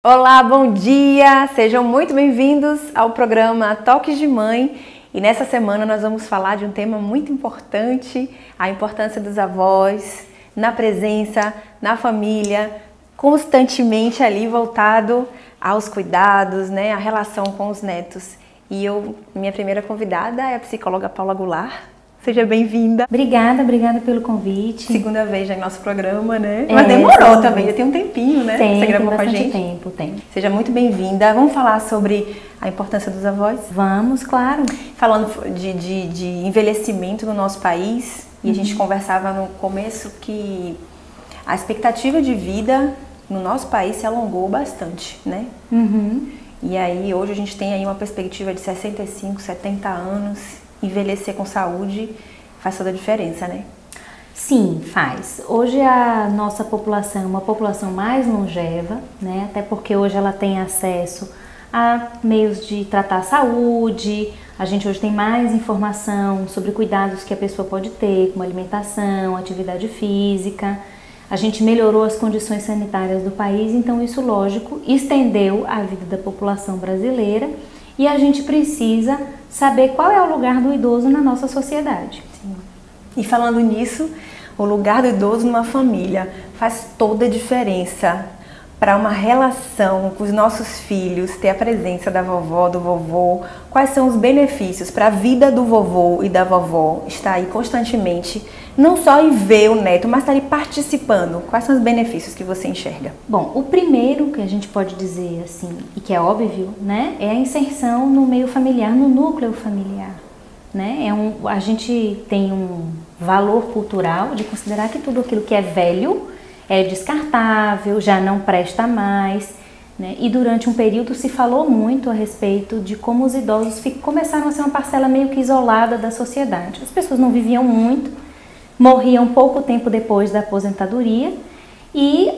Olá, bom dia! Sejam muito bem-vindos ao programa Toques de Mãe. E nessa semana nós vamos falar de um tema muito importante, a importância dos avós na presença, na família, constantemente ali voltado aos cuidados, né, a relação com os netos. E minha primeira convidada é a psicóloga Paula Goulart. Seja bem-vinda. Obrigada pelo convite. Segunda vez já em nosso programa, né? Mas demorou também, já tem um tempinho, né? Tem, você gravou tem com a gente. tempo, tem. Seja muito bem-vinda. Vamos falar sobre a importância dos avós? Vamos, claro. Falando de envelhecimento no nosso país, e a gente conversava no começo que a expectativa de vida no nosso país se alongou bastante, né? E aí hoje a gente tem aí uma perspectiva de 65, 70 anos. Envelhecer com saúde faz toda a diferença, né? Sim, faz. Hoje a nossa população é uma população mais longeva, né? Até porque hoje ela tem acesso a meios de tratar a saúde. A gente hoje tem mais informação sobre cuidados que a pessoa pode ter, como alimentação, atividade física. A gente melhorou as condições sanitárias do país, então isso, lógico, estendeu a vida da população brasileira. E a gente precisa saber qual é o lugar do idoso na nossa sociedade. Sim. E falando nisso, o lugar do idoso numa família faz toda a diferença para uma relação com os nossos filhos, ter a presença da vovó, do vovô. Quais são os benefícios para a vida do vovô e da vovó estar aí constantemente, não só em ver o neto, mas estar ali participando? Quais são os benefícios que você enxerga? Bom, o primeiro que a gente pode dizer assim, e que é óbvio, né, é a inserção no meio familiar, no núcleo familiar. Né? A gente tem um valor cultural de considerar que tudo aquilo que é velho é descartável, já não presta mais, né? E durante um período se falou muito a respeito de como os idosos começaram a ser uma parcela meio que isolada da sociedade. As pessoas não viviam muito, morriam pouco tempo depois da aposentadoria e,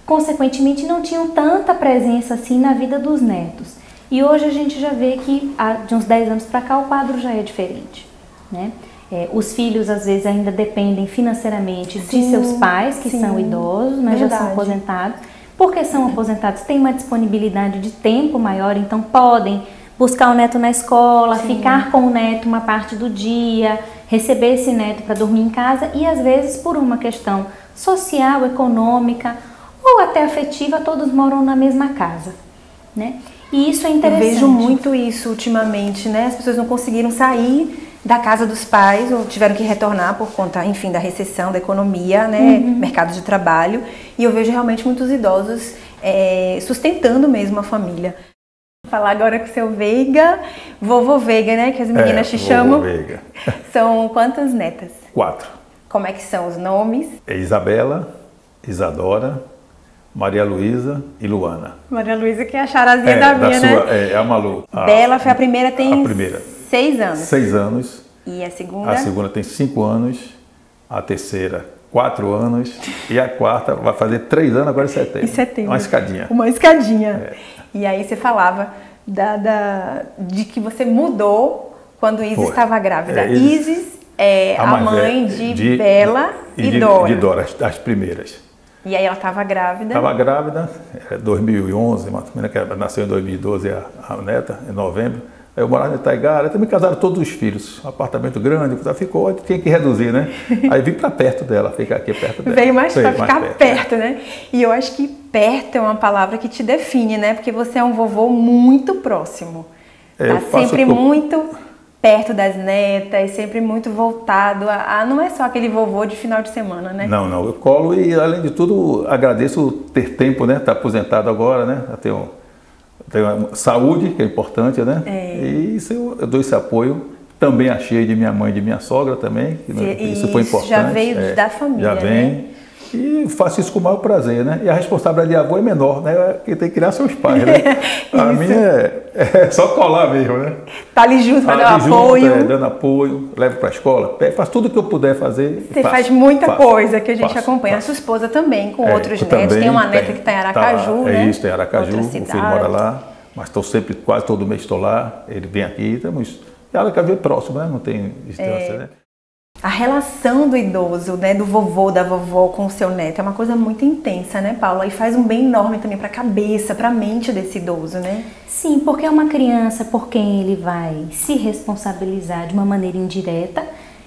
consequentemente, não tinham tanta presença assim na vida dos netos. E hoje a gente já vê que, de uns 10 anos para cá, o quadro já é diferente, né? Os filhos, às vezes, ainda dependem financeiramente de seus pais, que são idosos, mas já são aposentados. Porque são aposentados, têm uma disponibilidade de tempo maior, então podem buscar o neto na escola, ficar com o neto uma parte do dia, receber esse neto para dormir em casa e, às vezes, por uma questão social, econômica ou até afetiva, todos moram na mesma casa, né? E isso é interessante. Eu vejo muito isso ultimamente, né? As pessoas não conseguiram sair da casa dos pais ou tiveram que retornar por conta, enfim, da recessão, da economia, né? Mercado de trabalho. E eu vejo realmente muitos idosos sustentando mesmo a família. Vou falar agora com o seu Veiga, vovô Veiga, né? Que as meninas te chamam. Veiga. São quantas netas? 4. Como é que são os nomes? É Isabela, Isadora, Maria Luísa e Luana. Maria Luísa, que é a charazinha da minha, né? É a Malu. Bela foi a primeira, tem a primeira. 6 anos. 6 anos. E a segunda? A segunda tem 5 anos. A terceira, 4 anos. E a quarta vai fazer 3 anos agora em setembro. Em setembro. Uma escadinha. Uma escadinha. E aí você falava de que você mudou quando Isis estava grávida. Isis é a mãe de Bela e Dora. De Dora, as primeiras. E aí ela estava grávida? Estava grávida, 2011, ela nasceu em 2012 a neta, em novembro. Aí eu morava em Itaigara, também casaram todos os filhos, um apartamento grande, ficou, tinha que reduzir, né? Aí vim para perto dela, ficar aqui perto dela. Veio mais para ficar perto, né? E eu acho que perto é uma palavra que te define, né? Porque você é um vovô muito próximo. Tá sempre muito perto das netas, sempre muito voltado não é só aquele vovô de final de semana, né? Não, eu colo e, além de tudo, agradeço ter tempo, né? Tá aposentado agora, né? Eu tenho saúde, que é importante, né? E isso eu dou esse apoio. Também achei de minha mãe e de minha sogra também, isso foi importante. Já veio da família, já vem. Né? E faço isso com o maior prazer, né? E a responsabilidade de avô é menor, né? Quem tem que criar seus pais, né? A minha é só colar mesmo, né? Tá ali junto para dar apoio. Dando apoio, levo para a escola, faço tudo o que eu puder fazer. Você faz muita coisa que a gente acompanha. A sua esposa também, com outros netos. Tem uma neta que está em Aracaju, né? Isso, tem Aracaju, o filho mora lá. Mas estou sempre, quase todo mês estou lá. Ele vem aqui, Aracaju é próximo, né? Não tem distância, né? A relação do idoso, né, do vovô, da vovó com o seu neto é uma coisa muito intensa, né, Paula? E faz um bem enorme também para a cabeça, para a mente desse idoso, né? Sim, porque é uma criança por quem ele vai se responsabilizar de uma maneira indireta.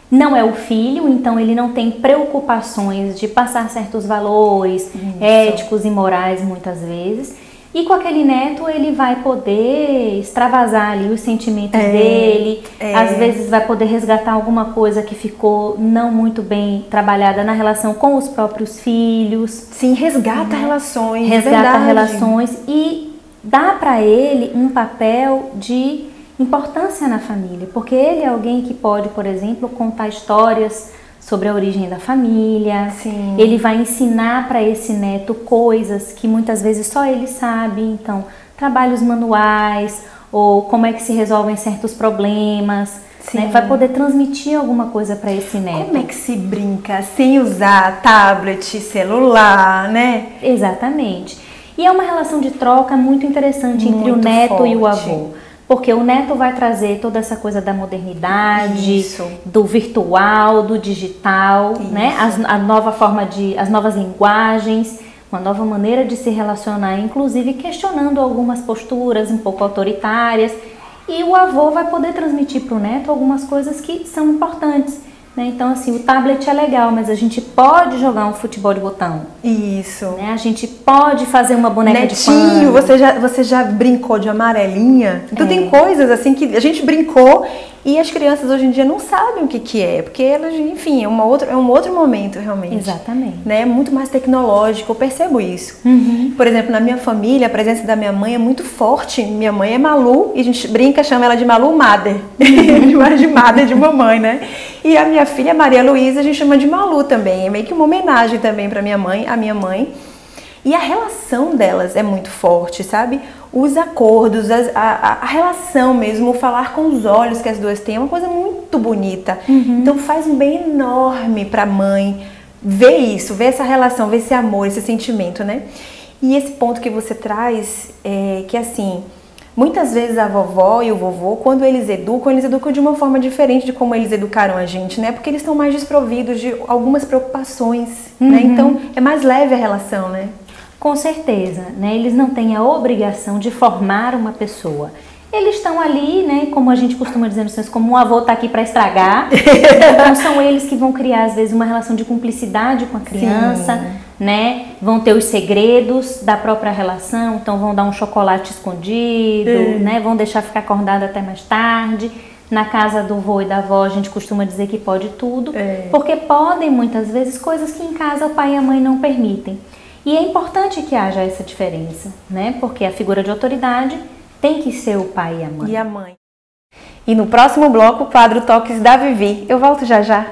Não é o filho, então ele não tem preocupações de passar certos valores éticos e morais muitas vezes. E com aquele neto ele vai poder extravasar ali os sentimentos dele, às vezes vai poder resgatar alguma coisa que ficou não muito bem trabalhada na relação com os próprios filhos. Sim, resgata relações. Resgata relações e dá para ele um papel de importância na família, porque ele é alguém que pode, por exemplo, contar histórias sobre a origem da família. Sim. Ele vai ensinar para esse neto coisas que muitas vezes só ele sabe, então trabalhos manuais ou como é que se resolvem certos problemas, né? Vai poder transmitir alguma coisa para esse neto. Como é que se brinca sem usar tablet, celular, né? Exatamente. E é uma relação de troca muito interessante entre o neto e o avô. Porque o neto vai trazer toda essa coisa da modernidade, do virtual, do digital, né? A nova forma as novas linguagens, uma nova maneira de se relacionar, inclusive questionando algumas posturas um pouco autoritárias. E o avô vai poder transmitir para o neto algumas coisas que são importantes, né? Então, assim, o tablet é legal, mas a gente pode jogar um futebol de botão. Isso. Né? A gente pode fazer uma boneca de pano. pano. Você já brincou de amarelinha? Então tem coisas assim que a gente brincou e as crianças hoje em dia não sabem o que é, porque elas, enfim, é um outro momento realmente. Exatamente. Né? Muito mais tecnológico, eu percebo isso. Por exemplo, na minha família, a presença da minha mãe é muito forte. Minha mãe é Malu e a gente brinca, chama ela de Malu Mother. de Mother de mamãe, né? E a minha filha Maria Luísa a gente chama de Malu também. É meio que uma homenagem também para minha mãe, a minha mãe. E a relação delas é muito forte, sabe? Os acordos, a relação mesmo, o falar com os olhos que as duas têm é uma coisa muito bonita. Então faz um bem enorme para a mãe ver isso, ver essa relação, ver esse amor, esse sentimento, né? E esse ponto que você traz é que assim, muitas vezes a vovó e o vovô, quando eles educam de uma forma diferente de como eles educaram a gente, né? Porque eles estão mais desprovidos de algumas preocupações, né? Então é mais leve a relação, né? Com certeza, né? Eles não têm a obrigação de formar uma pessoa. Eles estão ali, né? Como a gente costuma dizer no senso, como um avô está aqui para estragar. Então são eles que vão criar às vezes uma relação de cumplicidade com a criança, né? Vão ter os segredos da própria relação, então vão dar um chocolate escondido, né? Vão deixar ficar acordado até mais tarde. Na casa do avô e da avó a gente costuma dizer que pode tudo, porque podem muitas vezes coisas que em casa o pai e a mãe não permitem. E é importante que haja essa diferença, né? Porque a figura de autoridade tem que ser o pai e a mãe. E a mãe. E no próximo bloco, o quadro Toques da Vivi. Eu volto já já.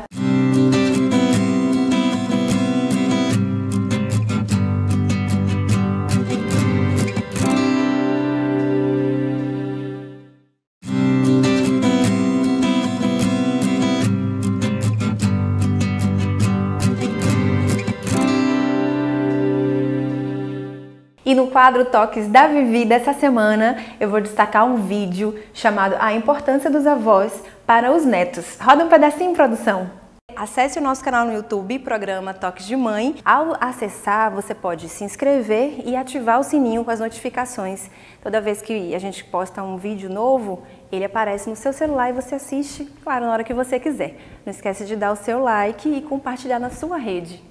E no quadro Toques da Vivi dessa semana, eu vou destacar um vídeo chamado A Importância dos Avós para os Netos. Roda um pedacinho, produção. Acesse o nosso canal no YouTube, programa Toques de Mãe. Ao acessar, você pode se inscrever e ativar o sininho com as notificações. Toda vez que a gente posta um vídeo novo, ele aparece no seu celular e você assiste, claro, na hora que você quiser. Não esquece de dar o seu like e compartilhar na sua rede.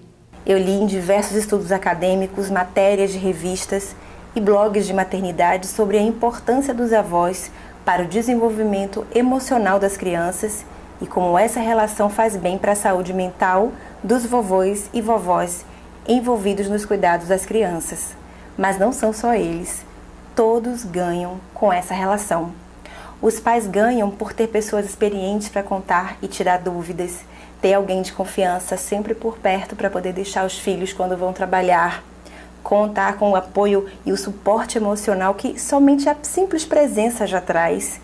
Eu li em diversos estudos acadêmicos, matérias de revistas e blogs de maternidade sobre a importância dos avós para o desenvolvimento emocional das crianças e como essa relação faz bem para a saúde mental dos vovôs e vovós envolvidos nos cuidados das crianças. Mas não são só eles, todos ganham com essa relação. Os pais ganham por ter pessoas experientes para contar e tirar dúvidas, ter alguém de confiança sempre por perto para poder deixar os filhos quando vão trabalhar, contar com o apoio e o suporte emocional que somente a simples presença já traz.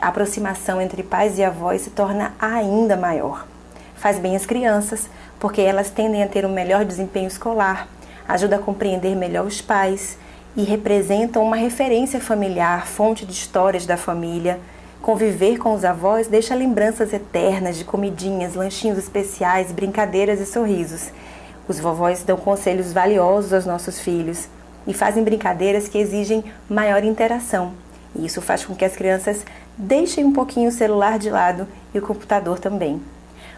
A aproximação entre pais e avós se torna ainda maior. Faz bem às crianças, porque elas tendem a ter um melhor desempenho escolar, ajuda a compreender melhor os pais e representam uma referência familiar, fonte de histórias da família, Conviver com os avós deixa lembranças eternas de comidinhas, lanchinhos especiais, brincadeiras e sorrisos. Os vovós dão conselhos valiosos aos nossos filhos e fazem brincadeiras que exigem maior interação. E isso faz com que as crianças deixem um pouquinho o celular de lado e o computador também.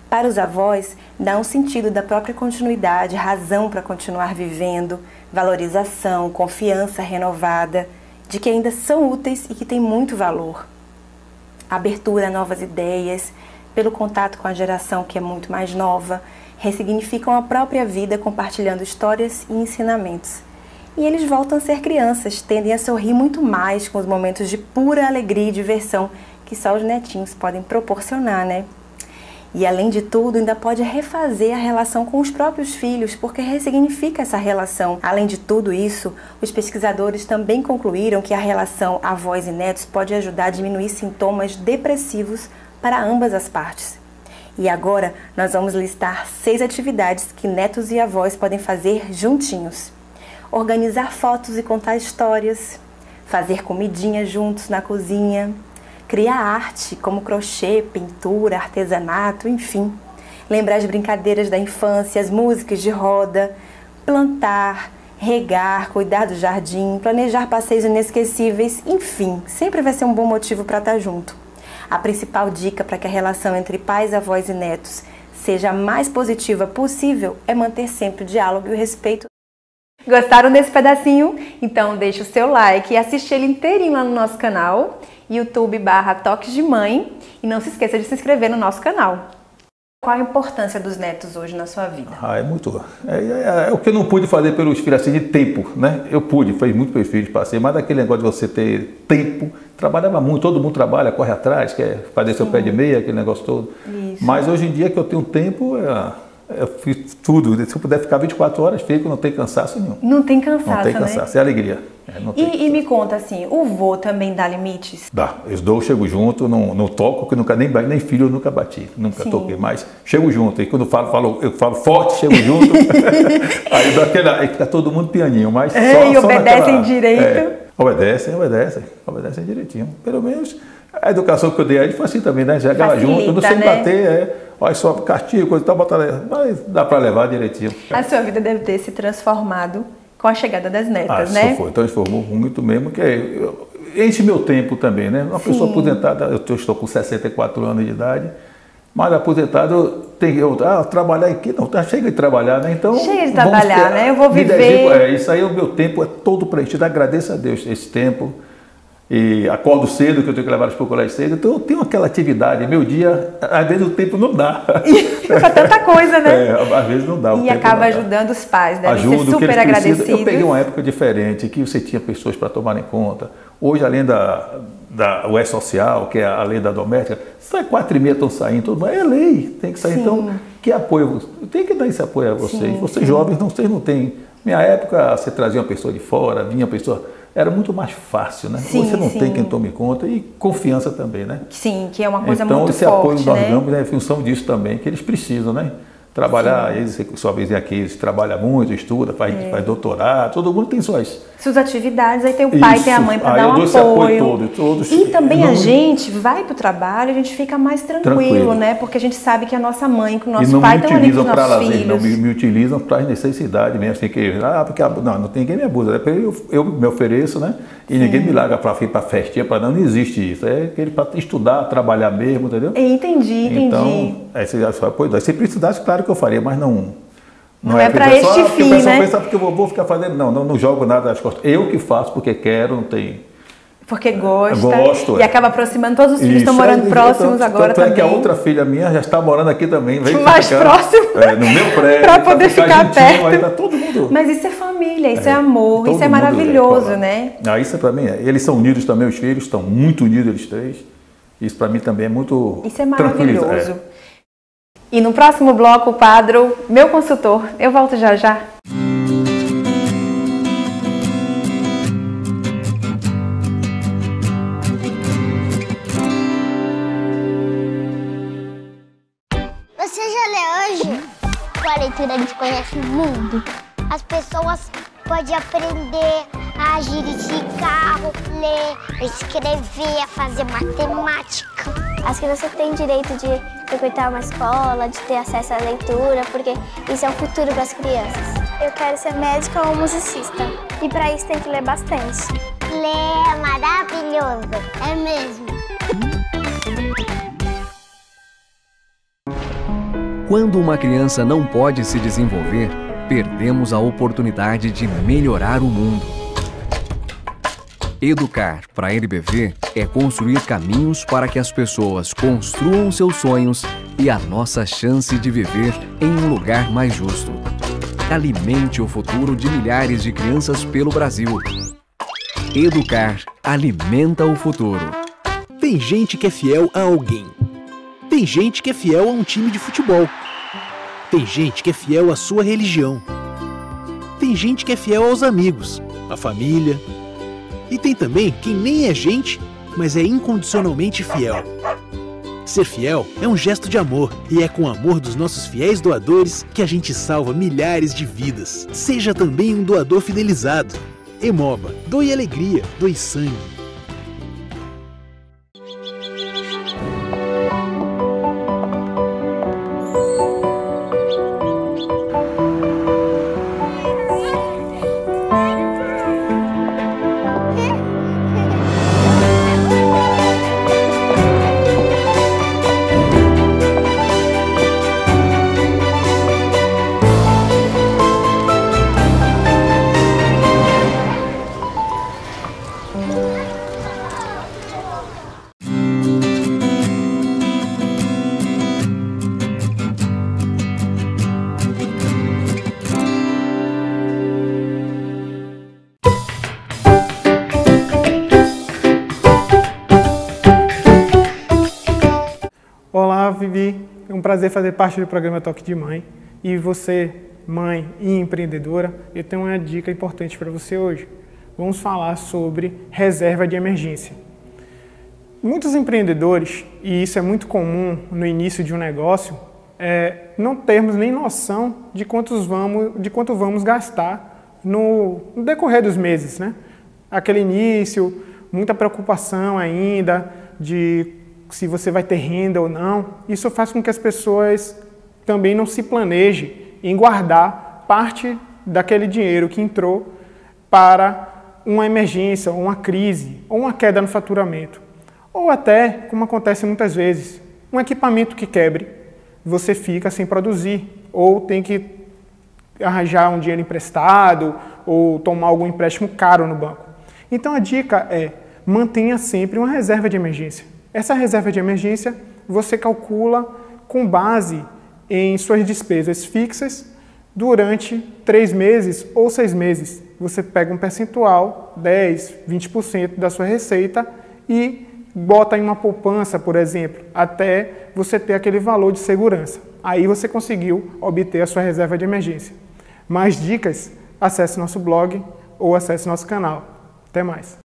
Para os avós, dá um sentido da própria continuidade, razão para continuar vivendo, valorização, confiança renovada, de que ainda são úteis e que têm muito valor. Abertura a novas ideias, pelo contato com a geração que é muito mais nova, ressignificam a própria vida compartilhando histórias e ensinamentos. E eles voltam a ser crianças, tendem a sorrir muito mais com os momentos de pura alegria e diversão que só os netinhos podem proporcionar, né? E além de tudo, ainda pode refazer a relação com os próprios filhos, porque ressignifica essa relação. Além de tudo isso, os pesquisadores também concluíram que a relação avós e netos pode ajudar a diminuir sintomas depressivos para ambas as partes. E agora nós vamos listar 6 atividades que netos e avós podem fazer juntinhos. Organizar fotos e contar histórias, fazer comidinha juntos na cozinha, criar arte como crochê, pintura, artesanato, enfim. Lembrar as brincadeiras da infância, as músicas de roda, plantar, regar, cuidar do jardim, planejar passeios inesquecíveis, enfim, sempre vai ser um bom motivo para estar junto. A principal dica para que a relação entre pais, avós e netos seja a mais positiva possível é manter sempre o diálogo e o respeito. Gostaram desse pedacinho? Então deixa o seu like e assiste ele inteirinho lá no nosso canal, youtube.com/Toques de Mãe, e não se esqueça de se inscrever no nosso canal. Qual a importância dos netos hoje na sua vida? É muito. É o que eu não pude fazer pelos filhos, assim, de tempo, né? Eu pude, fiz muito pelos filhos, passei, mas daquele negócio de você ter tempo, trabalhava muito, todo mundo trabalha, corre atrás, quer fazer seu pé de meia, aquele negócio todo. Isso. Mas hoje em dia que eu tenho tempo, eu fiz tudo. Se eu puder ficar 24 horas, fico, não tem cansaço nenhum. Não tem cansaço, Não tem cansaço, né? é alegria. E me conta assim, o vô também dá limites? Dá, eu dou, chego junto, não toco, que nunca, nem filho eu nunca bati, nunca Sim. toquei, mas chego junto. E quando eu falo forte, chego junto, aí fica todo mundo pianinho, mas E obedecem direito? Obedecem direitinho. Pelo menos a educação que eu dei a ele foi assim também, né? Chegava Facilita, junto, não sei né? bater, olha só, castigo, coisa e tal, mas dá para levar direitinho. A sua vida deve ter se transformado com a chegada das netas, né? Transformou muito mesmo, que enche meu tempo também, né? Uma pessoa aposentada, eu estou com 64 anos de idade, mas aposentado, trabalhar aqui, não, chega de trabalhar, né? Então, chega de trabalhar, né? Eu vou viver. Isso aí, o meu tempo é todo preenchido, agradeço a Deus esse tempo. E acordo cedo, que eu tenho que levar eles para o colégio cedo, então eu tenho aquela atividade, meu dia, às vezes o tempo não dá. Para tanta coisa, né? Às vezes não dá. E acaba ajudando os pais, devem ser super agradecidos. Eu peguei uma época diferente, que você tinha pessoas para tomarem conta. Hoje, além da UE social, que é a lei da doméstica, sai 4h30, estão saindo, tudo, é lei, tem que sair. Sim. Então, que apoio? Tem que dar esse apoio a vocês. Sim, vocês jovens, vocês não têm. Minha época, você trazia uma pessoa de fora, vinha uma pessoa. Era muito mais fácil, né? Sim, você não tem quem tome conta e confiança também, né? Sim, que é uma coisa então, muito forte, Então, esse apoio nós damos é em função disso também, que eles precisam, né? Trabalhar, eles, sua vizinha aqui, eles trabalham muito, estuda, faz doutorado, todo mundo tem suas atividades, aí tem o pai, tem a mãe para dar um apoio. Todos, e também a gente vai para o trabalho, a gente fica mais tranquilo, né? Porque a gente sabe que a nossa mãe, que o nosso pai estão ali com os nossos filhos. Não me utilizam para as necessidades mesmo, assim, porque não tem ninguém me abusa, eu me ofereço, né? E ninguém me larga para ir para festinha, não existe isso, é aquele para estudar, trabalhar mesmo, entendeu? Entendi. Então, se precisasse, claro que eu faria, mas não é para este fim, o pessoal né? pensa porque eu vou ficar fazendo, não jogo nada nas costas. Eu que faço porque quero, não tem. Porque gosta. Gosto. E acaba aproximando, todos os filhos estão morando próximos agora também. Que a outra filha minha já está morando aqui também. Mais próximo. No meu prédio. Para poder ficar perto. Aí tá todo mundo. Mas isso é família, isso é amor, isso é maravilhoso, né? Isso para mim eles são unidos também, os filhos estão muito unidos, eles três. Isso para mim também é muito Isso é maravilhoso. E no próximo bloco, o Padro, meu consultor, eu volto já já. Você já leu hoje? Com a leitura a gente conhece o mundo. As pessoas podem aprender a dirigir carro, ler, escrever, fazer matemática. As crianças têm direito de frequentar uma escola, de ter acesso à leitura, porque isso é o futuro para as crianças. Eu quero ser médica ou musicista, e para isso tem que ler bastante. Ler é maravilhoso, é mesmo. Quando uma criança não pode se desenvolver, perdemos a oportunidade de melhorar o mundo. Educar para a NBV é construir caminhos para que as pessoas construam seus sonhos e a nossa chance de viver em um lugar mais justo. Alimente o futuro de milhares de crianças pelo Brasil. Educar alimenta o futuro. Tem gente que é fiel a alguém. Tem gente que é fiel a um time de futebol. Tem gente que é fiel à sua religião. Tem gente que é fiel aos amigos, à família. E tem também quem nem é gente, mas é incondicionalmente fiel. Ser fiel é um gesto de amor e é com o amor dos nossos fiéis doadores que a gente salva milhares de vidas. Seja também um doador fidelizado. Hemoba, doe alegria, doe sangue. Olá, Vivi. É um prazer fazer parte do programa Toque de Mãe. E você, mãe e empreendedora, eu tenho uma dica importante para você hoje. Vamos falar sobre reserva de emergência. Muitos empreendedores, e isso é muito comum no início de um negócio, não termos nem noção de quanto vamos gastar no decorrer dos meses, né? Aquele início, muita preocupação ainda de se você vai ter renda ou não. Isso faz com que as pessoas também não se planejem em guardar parte daquele dinheiro que entrou para uma emergência, ou uma crise, ou uma queda no faturamento. Ou até, como acontece muitas vezes, um equipamento que quebre, você fica sem produzir, ou tem que arranjar um dinheiro emprestado, ou tomar algum empréstimo caro no banco. Então a dica é, mantenha sempre uma reserva de emergência. Essa reserva de emergência você calcula com base em suas despesas fixas durante 3 meses ou 6 meses. Você pega um percentual, 10, 20% da sua receita e bota em uma poupança, por exemplo, até você ter aquele valor de segurança. Aí você conseguiu obter a sua reserva de emergência. Mais dicas? Acesse nosso blog ou acesse nosso canal. Até mais!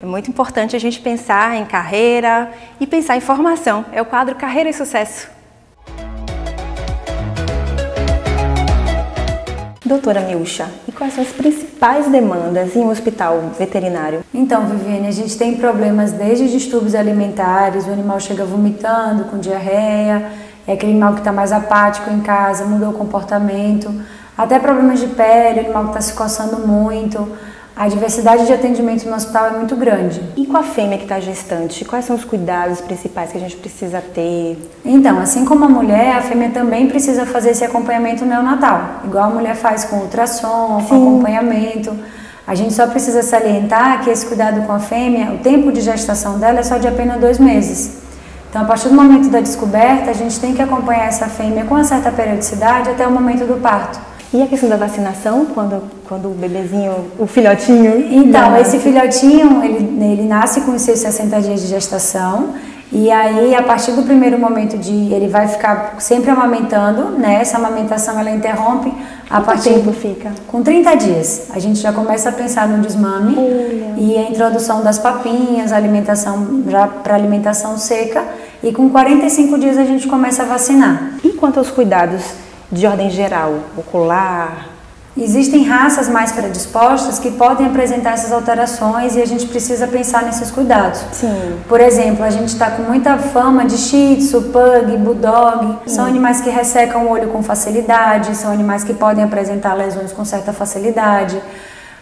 É muito importante a gente pensar em carreira e pensar em formação. É o quadro Carreira e Sucesso. Doutora Milcha, e quais são as principais demandas em um hospital veterinário? Então, Viviane, a gente tem problemas desde distúrbios alimentares, o animal chega vomitando, com diarreia, é aquele animal que está mais apático em casa, mudou o comportamento, até problemas de pele, o animal que está se coçando muito. A diversidade de atendimento no hospital é muito grande. E com a fêmea que está gestante, quais são os cuidados principais que a gente precisa ter? Então, assim como a mulher, a fêmea também precisa fazer esse acompanhamento neonatal. Igual a mulher faz com ultrassom, com acompanhamento. A gente só precisa salientar que esse cuidado com a fêmea, o tempo de gestação dela é só de apenas 2 meses. Então, a partir do momento da descoberta, a gente tem que acompanhar essa fêmea com uma certa periodicidade até o momento do parto. E a questão da vacinação, quando o bebezinho, o filhotinho... Então, esse filhotinho, ele nasce com os seus 60 dias de gestação e aí, a partir do primeiro momento ele vai ficar sempre amamentando, né? Essa amamentação, ela interrompe a partir... Quanto tempo fica? Com 30 dias. A gente já começa a pensar no desmame e a introdução das papinhas, alimentação já para alimentação seca, e com 45 dias a gente começa a vacinar. E quanto aos cuidados de ordem geral, ocular, Existem raças mais predispostas que podem apresentar essas alterações e a gente precisa pensar nesses cuidados. Sim. Por exemplo, a gente está com muita fama de Shih Tzu, Pug, Bulldog. São animais que ressecam o olho com facilidade, são animais que podem apresentar lesões com certa facilidade.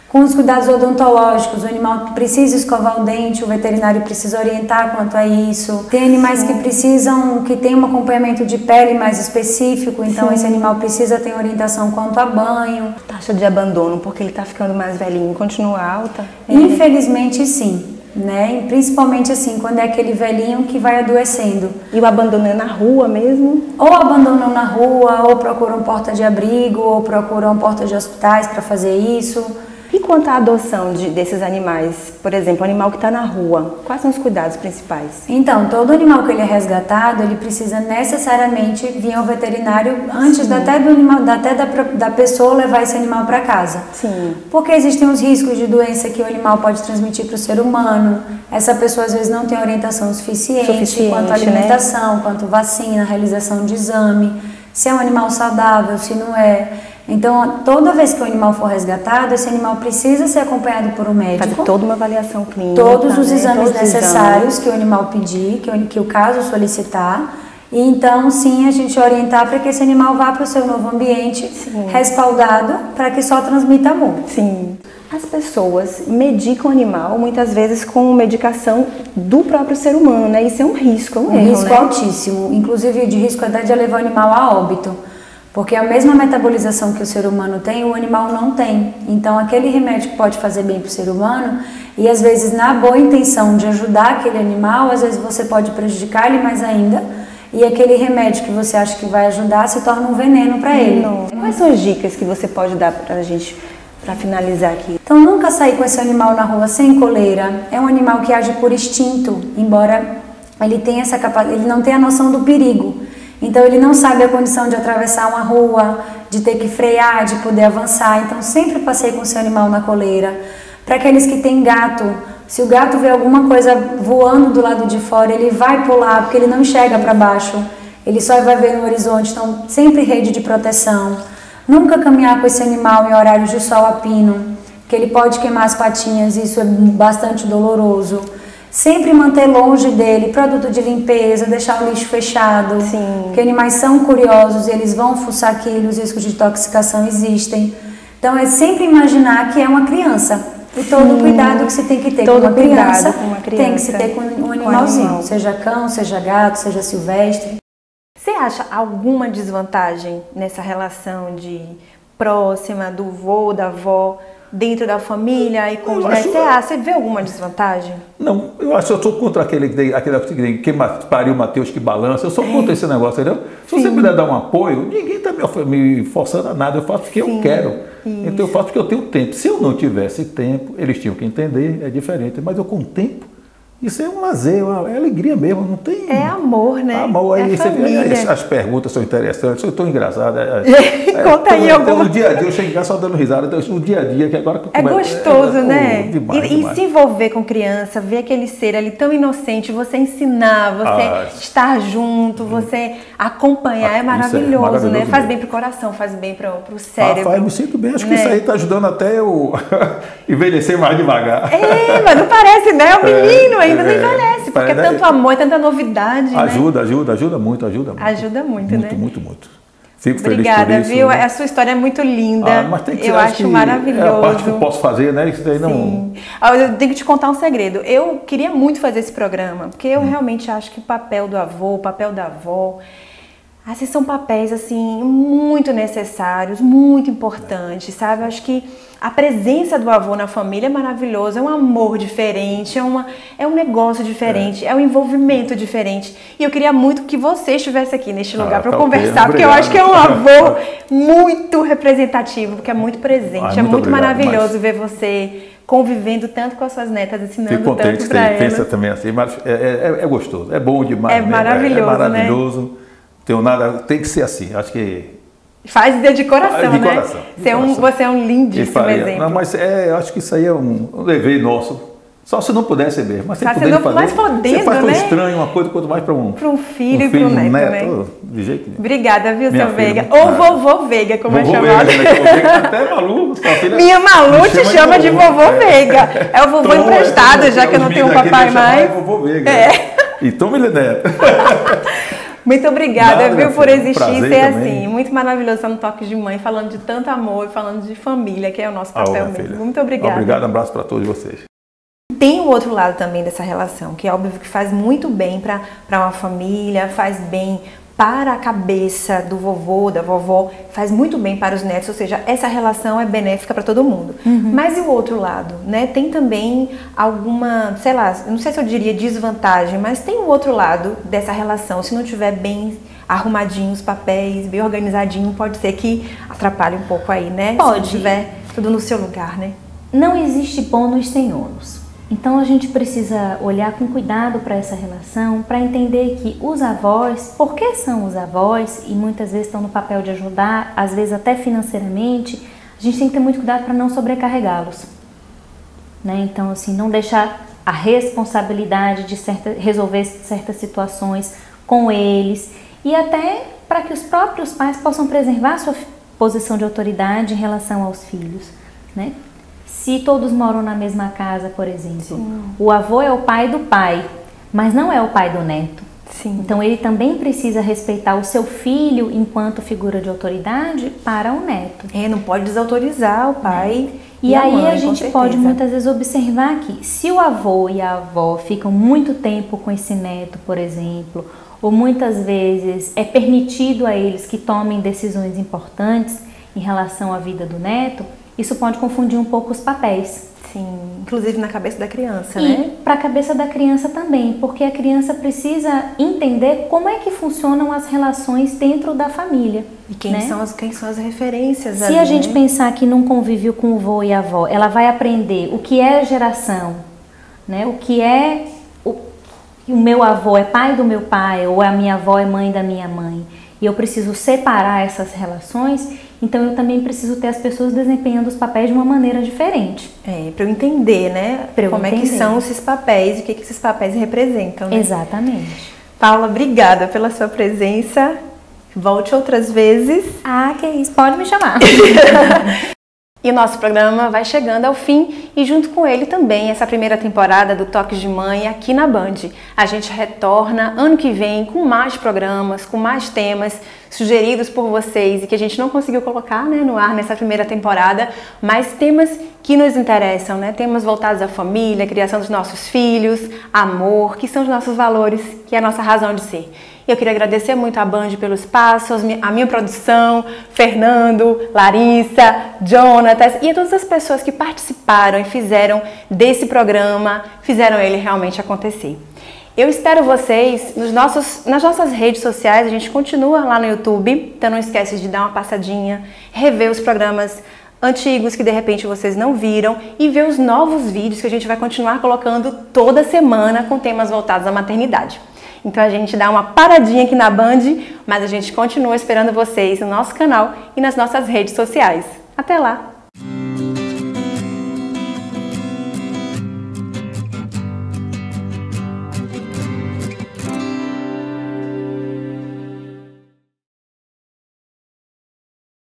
Com os cuidados odontológicos, o animal precisa escovar o dente, o veterinário precisa orientar quanto a isso. Tem animais que precisam, que tem um acompanhamento de pele mais específico, então esse animal precisa ter orientação quanto a banho. A taxa de abandono, porque ele está ficando mais velhinho, continua alta? Infelizmente sim, né? E principalmente assim, quando é aquele velhinho que vai adoecendo. E o abandono é na rua mesmo? Ou abandonam na rua, ou procuram porta de abrigo, ou procuram porta de hospitais para fazer isso. E quanto à adoção desses animais? Por exemplo, o animal que está na rua, quais são os cuidados principais? Então, todo animal que ele é resgatado, ele precisa necessariamente vir ao veterinário antes da pessoa levar esse animal para casa. Sim. Porque existem os riscos de doença que o animal pode transmitir para o ser humano. Essa pessoa às vezes não tem orientação suficiente quanto à alimentação, né? Quanto vacina, realização de exame, se é um animal saudável, se não é. Então, toda vez que o animal for resgatado, esse animal precisa ser acompanhado por um médico. Fazer toda uma avaliação clínica. Todos os exames necessários que o animal pedir, que o caso solicitar. E então, sim, a gente orientar para que esse animal vá para o seu novo ambiente, respaldado, para que só transmita amor. Sim. As pessoas medicam o animal, muitas vezes com medicação do próprio ser humano, né? Isso é um risco, é um erro, risco altíssimo. Inclusive, de risco até de levar o animal a óbito. Porque a mesma metabolização que o ser humano tem, o animal não tem. Então, aquele remédio que pode fazer bem para o ser humano, e às vezes na boa intenção de ajudar aquele animal, às vezes você pode prejudicar ele mais ainda, e aquele remédio que você acha que vai ajudar se torna um veneno para ele. Quais são as dicas que você pode dar para a gente, para finalizar aqui? Então, nunca sair com esse animal na rua sem coleira. É um animal que age por instinto, embora ele tenha essa capacidade, ele não tenha a noção do perigo. Então ele não sabe a condição de atravessar uma rua, de ter que frear, de poder avançar. Então sempre passei com o seu animal na coleira. Para aqueles que têm gato, se o gato vê alguma coisa voando do lado de fora, ele vai pular porque ele não enxerga para baixo. Ele só vai ver no horizonte, então sempre rede de proteção. Nunca caminhar com esse animal em horários de sol a pino, que ele pode queimar as patinhas, isso é bastante doloroso. Sempre manter longe dele produto de limpeza, deixar o lixo fechado. Sim. Porque animais são curiosos e eles vão fuçar aquilo, os riscos de intoxicação existem. Então é sempre imaginar que é uma criança. E todo o cuidado que se tem que ter com uma criança, tem que se ter com um animalzinho. Seja cão, seja gato, seja silvestre. Você acha alguma desvantagem nessa relação de próxima, do vô, da avó, dentro da família e com você vê alguma desvantagem? Não, eu sou contra aquele que pariu o Mateus que balança, eu sou contra esse negócio, entendeu? Se você puder dar um apoio, ninguém está me forçando a nada, eu faço porque eu quero. Então eu faço porque eu tenho tempo. Se eu não tivesse tempo, eles tinham que entender, é diferente, mas eu com tempo, isso é um lazer, é alegria mesmo, não tem... É amor, né? Amor, aí você vê, as perguntas são interessantes, eu estou engraçado. Conta aí alguma. No dia a dia, eu chego em casa só dando risada, no dia a dia, que agora... É gostoso, né? Demais, e se envolver com criança, ver aquele ser ali tão inocente, você ensinar, você estar junto, você acompanhar, é maravilhoso, né? Faz bem pro coração, faz bem pro cérebro. Eu me sinto bem, acho que isso aí está ajudando até eu envelhecer mais devagar. Mas não parece, né? O menino ainda não envelhece, porque é tanto amor, é tanta novidade, ajuda muito. Ajuda muito, né? Muito. Fico Obrigada, feliz por isso. Viu? Né? A sua história é muito linda. Mas tem que ser, eu acho maravilhoso. É a parte que eu posso fazer, né? Isso daí não... Sim. Eu tenho que te contar um segredo. Eu queria muito fazer esse programa, porque eu realmente acho que o papel do avô, o papel da avó, assim, são papéis assim muito necessários, muito importantes, sabe? Eu acho que a presença do avô na família é maravilhosa, é um amor diferente, é um negócio diferente, é um envolvimento diferente. E eu queria muito que você estivesse aqui neste lugar para conversar, porque eu acho que é um avô muito representativo, porque é muito presente, é muito maravilhoso ver você convivendo tanto com as suas netas, ensinando tanto para elas. Pensa também assim, mas é gostoso, é bom demais. É maravilhoso, é maravilhoso. Né? Tem que ser assim, acho que... Faz de coração, né? Você é um lindíssimo exemplo. Não, mas eu acho que isso aí é um dever nosso, Só se não pudesse mesmo. Mas, mas podendo, você faz tão né? estranho uma coisa, quanto mais para um filho e para um neto, né? De jeito nenhum. Obrigada, viu, Minha seu filha, Veiga? Ou vovô Veiga, como é chamado. Veiga, até Malu, sua filha. Minha Malu te chama de vovô Veiga. É o vovô emprestado, já que eu não tenho um papai mais. Vovô Veiga. E tome neto. Muito obrigada, Nada, viu, por existir e ser também. assim. Muito maravilhoso estar no Toque de Mãe, falando de tanto amor e falando de família, que é o nosso papel mesmo. Filha. Muito obrigada. Obrigado, um abraço para todos vocês. Tem o outro lado também dessa relação, que é óbvio que faz muito bem para uma família, faz bem para a cabeça do vovô, da vovó, faz muito bem para os netos, ou seja, essa relação é benéfica para todo mundo. Mas e o outro lado, né? Tem também alguma, sei lá, não sei se eu diria desvantagem, mas tem o outro lado dessa relação. Se não tiver bem arrumadinho os papéis, bem organizadinho, pode ser que atrapalhe um pouco aí, né? Pode. Se não tiver tudo no seu lugar, né? Não existe bônus sem ônus. Então a gente precisa olhar com cuidado para essa relação, para entender que os avós, por que são os avós e muitas vezes estão no papel de ajudar, às vezes até financeiramente, a gente tem que ter muito cuidado para não sobrecarregá-los, né? Então assim, não deixar a responsabilidade de resolver certas situações com eles e até para que os próprios pais possam preservar sua posição de autoridade em relação aos filhos, né? Se todos moram na mesma casa, por exemplo, o avô é o pai do pai, mas não é o pai do neto. Sim. Então ele também precisa respeitar o seu filho enquanto figura de autoridade para o neto. Não pode desautorizar o pai. E a aí mãe, a gente pode muitas vezes observar que se o avô e a avó ficam muito tempo com esse neto, por exemplo, ou muitas vezes é permitido a eles que tomem decisões importantes em relação à vida do neto, isso pode confundir um pouco os papéis. Sim, inclusive na cabeça da criança, né? E para a cabeça da criança também, porque a criança precisa entender como é que funcionam as relações dentro da família. E quem são as referências ali, Se a gente pensar que num convívio com o avô e a avó, ela vai aprender o que é geração, né? O que é o meu avô é pai do meu pai, ou a minha avó é mãe da minha mãe. E eu preciso separar essas relações, então eu também preciso ter as pessoas desempenhando os papéis de uma maneira diferente. Para eu entender, né? Como é que são esses papéis e o que esses papéis representam, né? Exatamente. Paula, obrigada pela sua presença. Volte outras vezes. Que isso, pode me chamar. E o nosso programa vai chegando ao fim e junto com ele também essa primeira temporada do Toques de Mãe aqui na Band. A gente retorna ano que vem com mais programas, com mais temas sugeridos por vocês e que a gente não conseguiu colocar, né, no ar nessa primeira temporada, mas temas que nos interessam, né? Temas voltados à família, criação dos nossos filhos, amor, que são os nossos valores, que é a nossa razão de ser. Eu queria agradecer muito a Band pelo espaço, a minha produção, Fernando, Larissa, Jonatas e a todas as pessoas que participaram e fizeram desse programa, fizeram ele realmente acontecer. Eu espero vocês nas nossas redes sociais, a gente continua lá no YouTube, então não esquece de dar uma passadinha, rever os programas antigos que de repente vocês não viram e ver os novos vídeos que a gente vai continuar colocando toda semana com temas voltados à maternidade. Então a gente dá uma paradinha aqui na Band, mas a gente continua esperando vocês no nosso canal e nas nossas redes sociais. Até lá!